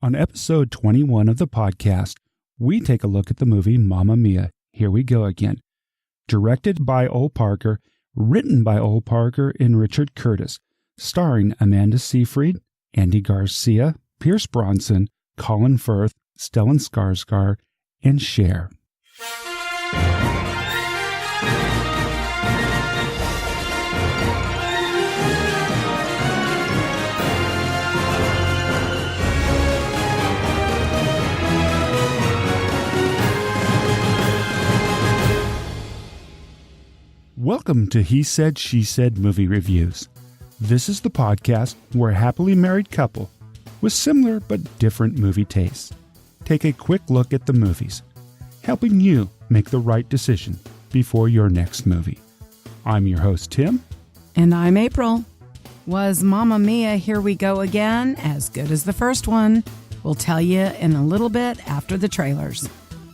On episode 21 of the podcast, we take a look at the movie Mamma Mia, Here We Go Again. Directed by Ol Parker, written by Ol Parker and Richard Curtis, starring Amanda Seyfried, Andy Garcia, Pierce Brosnan, Colin Firth, Stellan Skarsgård, and Cher. Welcome to He Said, She Said Movie Reviews. This is the podcast where a happily married couple with similar but different movie tastes take a quick look at the movies, helping you make the right decision before your next movie. I'm your host, Tim. And I'm April. Was Mamma Mia, Here We Go Again as good as the first one? We'll tell you in a little bit after the trailers.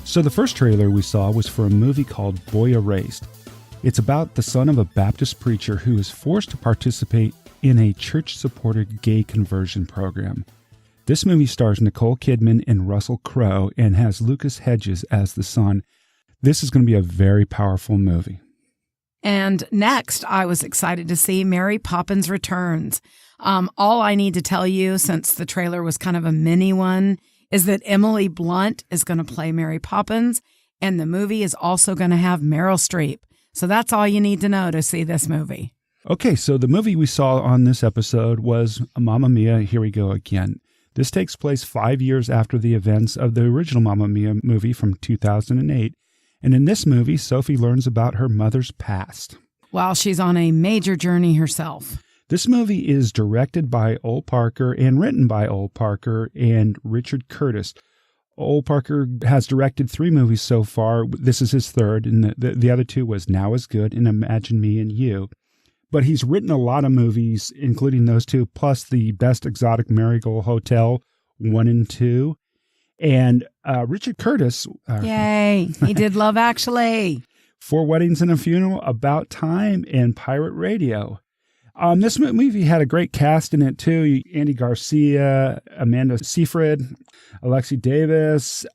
So the first trailer we saw was for a movie called Boy Erased. It's about the son of a Baptist preacher who is forced to participate in a church-supported gay conversion program. This movie stars Nicole Kidman and Russell Crowe and has Lucas Hedges as the son. This is going to be a very powerful movie. And next, I was excited to see Mary Poppins Returns. All I need to tell you, since the trailer was kind of a mini one, is that Emily Blunt is going to play Mary Poppins, and the movie is also going to have Meryl Streep. So that's all you need to know to see this movie. Okay, so the movie we saw on this episode was Mamma Mia, Here We Go Again. This takes place 5 years after the events of the original Mamma Mia movie from 2008. And in this movie, Sophie learns about her mother's past, while she's on a major journey herself. This movie is directed by Ol Parker and written by Ol Parker and Richard Curtis. Ol Parker has directed 3 movies so far. This is his third, and the other 2 was Now Is Good and Imagine Me and You. But he's written a lot of movies, including those 2, plus the Best Exotic Marigold Hotel 1 and 2. And Richard Curtis. Yay, he did Love Actually. 4 Weddings and a Funeral, About Time, and Pirate Radio. This movie had a great cast in it, too. Andy Garcia, Amanda Seyfried, Alexi Davies,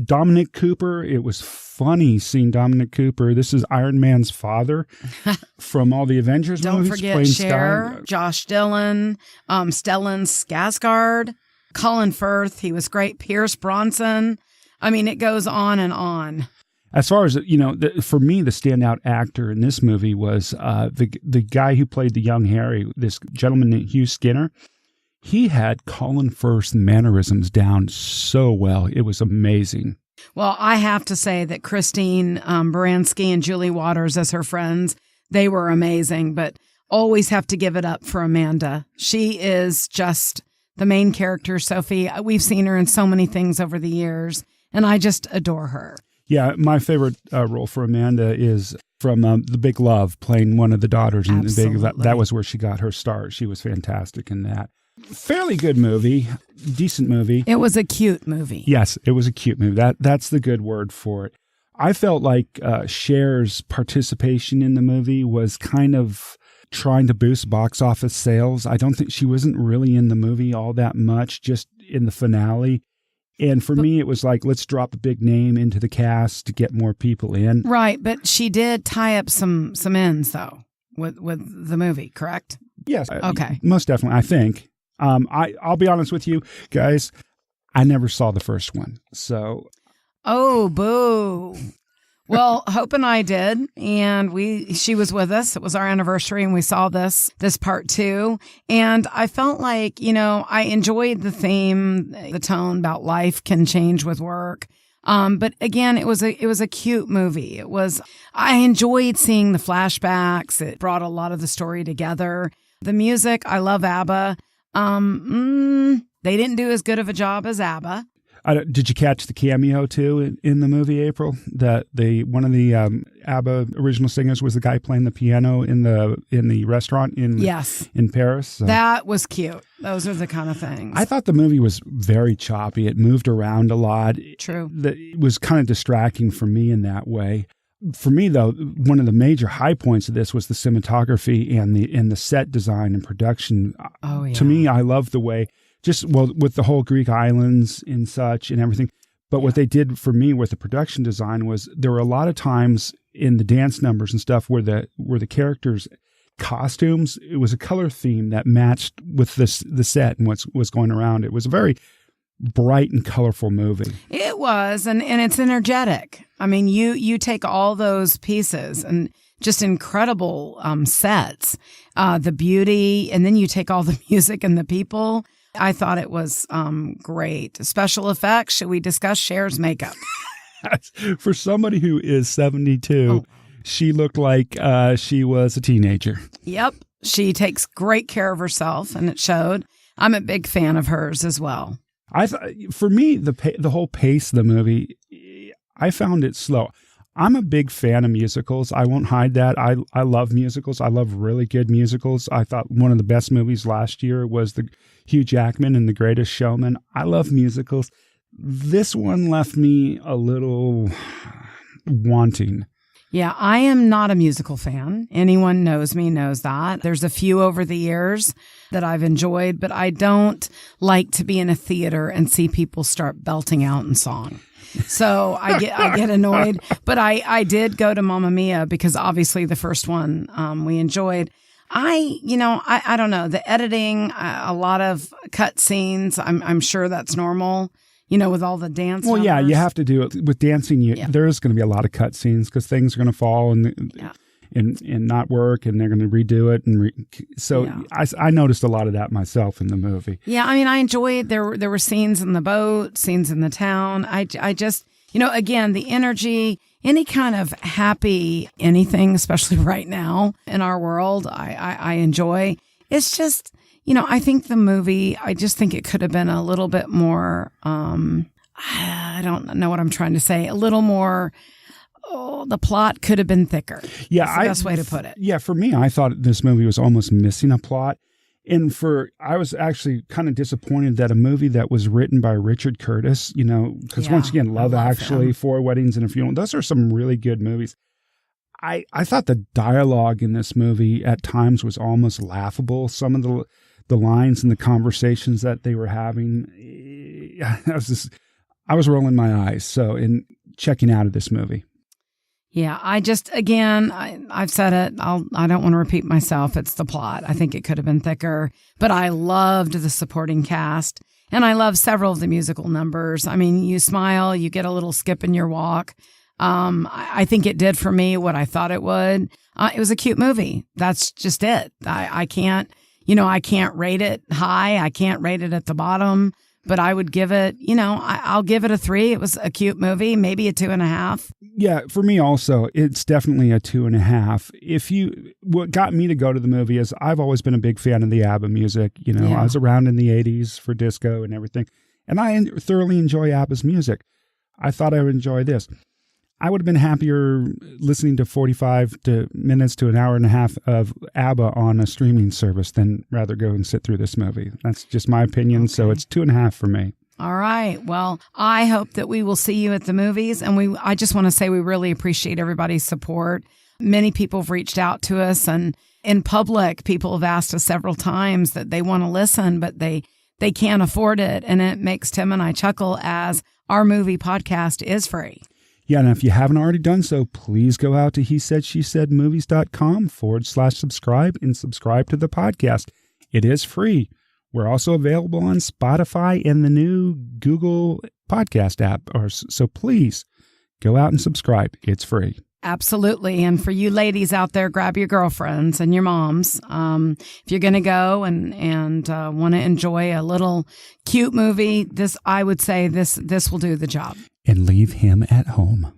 Dominic Cooper. It was funny seeing Dominic Cooper. This is Iron Man's father from all the Avengers movies. Don't forget Cher, Josh Dillon, Stellan Skarsgård, Colin Firth. He was great. Pierce Brosnan. I mean, it goes on and on. As far as, for me, the standout actor in this movie was the guy who played the young Harry, this gentleman named Hugh Skinner. He had Colin Firth's mannerisms down so well. It was amazing. Well, I have to say that Christine Baranski and Julie Waters as her friends, they were amazing, but always have to give it up for Amanda. She is just the main character, Sophie. We've seen her in so many things over the years, and I just adore her. Yeah, my favorite role for Amanda is from The Big Love, playing one of the daughters in The Big Love. That was where she got her start. She was fantastic in that. Fairly good movie, decent movie. It was a cute movie. Yes, it was a cute movie. That's the good word for it. I felt like Cher's participation in the movie was kind of trying to boost box office sales. I don't think she wasn't really in the movie all that much, just in the finale. And for me, it was like, let's drop a big name into the cast to get more people in. Right, but she did tie up some ends, though, with the movie, correct? Yes. Okay. Most definitely, I think. I'll be honest with you, guys. I never saw the first one, so. Oh, boo. Well, Hope and I did, and she was with us. It was our anniversary, and we saw this part 2. And I felt like, I enjoyed the theme, the tone about life can change with work. But again, it was a cute movie. I enjoyed seeing the flashbacks. It brought a lot of the story together. The music, I love ABBA. They didn't do as good of a job as ABBA. Did you catch the cameo too in the movie, April? That one of the ABBA original singers was the guy playing the piano in the restaurant in Paris. So. That was cute. Those are the kind of things. I thought the movie was very choppy. It moved around a lot. True. It was kind of distracting for me in that way. For me, though, one of the major high points of this was the cinematography and the set design and production. Oh, yeah. To me, I love the way just, well, with the whole Greek islands and such and everything. But what they did for me with the production design was there were a lot of times in the dance numbers and stuff where the characters' costumes, it was a color theme that matched with the set and what's going around. It was a very bright and colorful movie. It was, and it's energetic. I mean, you take all those pieces and just incredible sets, the beauty, and then you take all the music and the people. I thought it was great. Special effects. Should we discuss Cher's makeup? For somebody who is 72, she looked like she was a teenager. Yep. She takes great care of herself, and it showed. I'm a big fan of hers as well. For me, the whole pace of the movie, I found it slow. I'm a big fan of musicals. I won't hide that. I love musicals. I love really good musicals. I thought one of the best movies last year was the Hugh Jackman and The Greatest Showman. I love musicals. This one left me a little wanting. Yeah, I am not a musical fan. Anyone knows me knows that. There's a few over the years that I've enjoyed, but I don't like to be in a theater and see people start belting out in song. So I get annoyed. But I did go to Mamma Mia because obviously the first one we enjoyed. I don't know, the editing, a lot of cut scenes. I'm sure that's normal. With all the dance. Well, numbers. Yeah, you have to do it with dancing. There is going to be a lot of cut scenes because things are going to fall and not work, and they're going to redo it. I noticed a lot of that myself in the movie. Yeah, I mean, I enjoyed. There were scenes in the boat, scenes in the town. I just, again, the energy, any kind of happy anything, especially right now in our world, I enjoy. It's just. I think the movie, I just think it could have been a little bit more, I don't know what I'm trying to say, a little more, the plot could have been thicker. Yeah. That's the best way to put it. Yeah, for me, I thought this movie was almost missing a plot. And I was actually kind of disappointed that a movie that was written by Richard Curtis, because once again, Love Actually, him. 4 Weddings and a Funeral, those are some really good movies. I thought the dialogue in this movie at times was almost laughable. Some of the lines and the conversations that they were having, I was rolling my eyes. So in checking out of this movie. Yeah, I've said it. I don't want to repeat myself. It's the plot. I think it could have been thicker, but I loved the supporting cast, and I love several of the musical numbers. I mean, you smile, you get a little skip in your walk. I think it did for me what I thought it would. It was a cute movie. That's just it. I can't. I can't rate it high. I can't rate it at the bottom, but I would give it, I'll give it a 3. It was a cute movie, maybe a 2.5. Yeah, for me also, it's definitely a 2.5. What got me to go to the movie is I've always been a big fan of the ABBA music. I was around in the 80s for disco and everything, and I thoroughly enjoy ABBA's music. I thought I would enjoy this. I would have been happier listening to 45 minutes to an hour and a half of ABBA on a streaming service than rather go and sit through this movie. That's just my opinion. Okay. So it's 2.5 for me. All right. Well, I hope that we will see you at the movies. And I just want to say we really appreciate everybody's support. Many people have reached out to us, and in public, people have asked us several times that they want to listen, but they can't afford it. And it makes Tim and I chuckle as our movie podcast is free. Yeah, and if you haven't already done so, please go out to hesaidshesaiedmovies.com/subscribe and subscribe to the podcast. It is free. We're also available on Spotify and the new Google podcast app. So please go out and subscribe. It's free. Absolutely. And for you ladies out there, grab your girlfriends and your moms. If you're going to go and want to enjoy a little cute movie, I would say this will do the job. And leave him at home.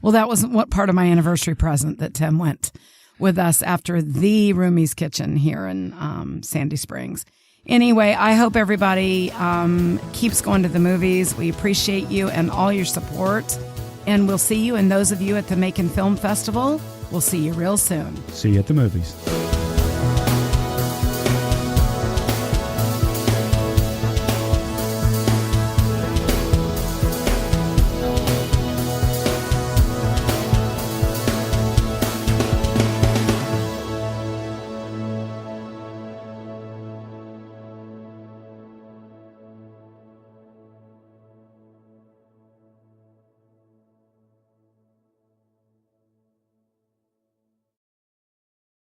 Well, that wasn't what part of my anniversary present that Tim went with us after the Roomie's Kitchen here in Sandy Springs. Anyway, I hope everybody keeps going to the movies. We appreciate you and all your support. And we'll see you, and those of you at the Macon Film Festival, we'll see you real soon. See you at the movies.